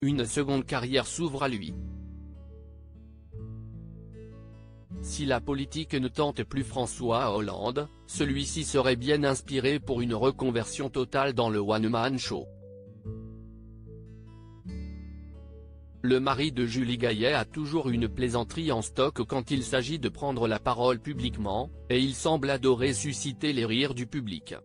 une seconde carrière s'ouvre à lui. Si la politique ne tente plus François Hollande, celui-ci serait bien inspiré pour une reconversion totale dans le one-man show. Le mari de Julie Gaillet a toujours une plaisanterie en stock quand il s'agit de prendre la parole publiquement, et il semble adorer susciter les rires du public.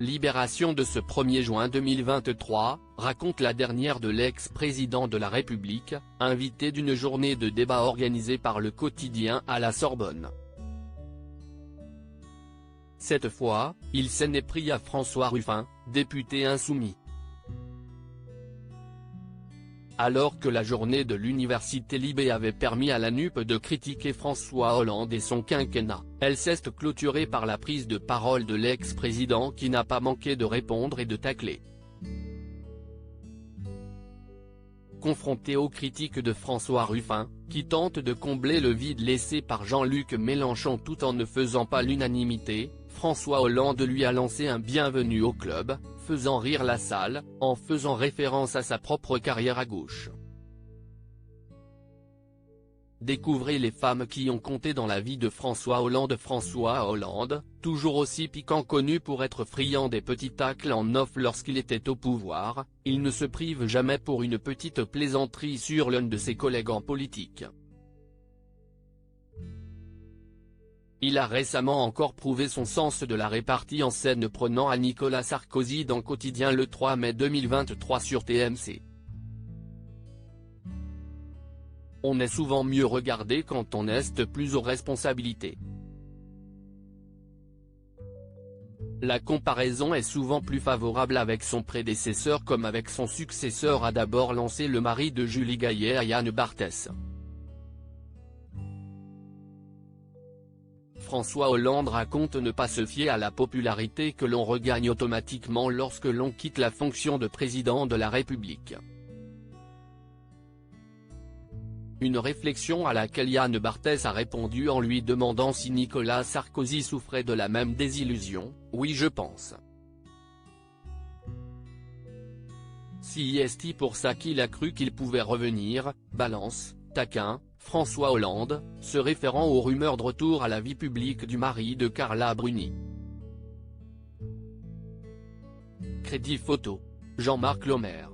Libération de ce 1er juin 2023, raconte la dernière de l'ex-président de la République, invité d'une journée de débat organisée par Le Quotidien à la Sorbonne. Cette fois, il s'en est pris à François Ruffin, député insoumis. Alors que la journée de l'université Libé avait permis à la NUP de critiquer François Hollande et son quinquennat, elle s'est clôturée par la prise de parole de l'ex-président qui n'a pas manqué de répondre et de tacler. Confronté aux critiques de François Ruffin, qui tente de combler le vide laissé par Jean-Luc Mélenchon tout en ne faisant pas l'unanimité, François Hollande lui a lancé un bienvenue au club, faisant rire la salle, en faisant référence à sa propre carrière à gauche. Découvrez les femmes qui ont compté dans la vie de François Hollande. François Hollande, toujours aussi piquant, connu pour être friand des petits tacles en off lorsqu'il était au pouvoir, il ne se prive jamais pour une petite plaisanterie sur l'un de ses collègues en politique. Il a récemment encore prouvé son sens de la répartie en scène prenant à Nicolas Sarkozy dans Quotidien le 3 mai 2023 sur TMC. On est souvent mieux regardé quand on est plus aux responsabilités. La comparaison est souvent plus favorable avec son prédécesseur comme avec son successeur, a d'abord lancé le mari de Julie Gaillet, Yann Barthès. François Hollande raconte ne pas se fier à la popularité que l'on regagne automatiquement lorsque l'on quitte la fonction de président de la République. Une réflexion à laquelle Yann Barthès a répondu en lui demandant si Nicolas Sarkozy souffrait de la même désillusion: oui, je pense. Si est pour ça qu'il a cru qu'il pouvait revenir, balance, taquin, François Hollande, se référant aux rumeurs de retour à la vie publique du mari de Carla Bruni. Crédit photo, Jean-Marc Lemaire.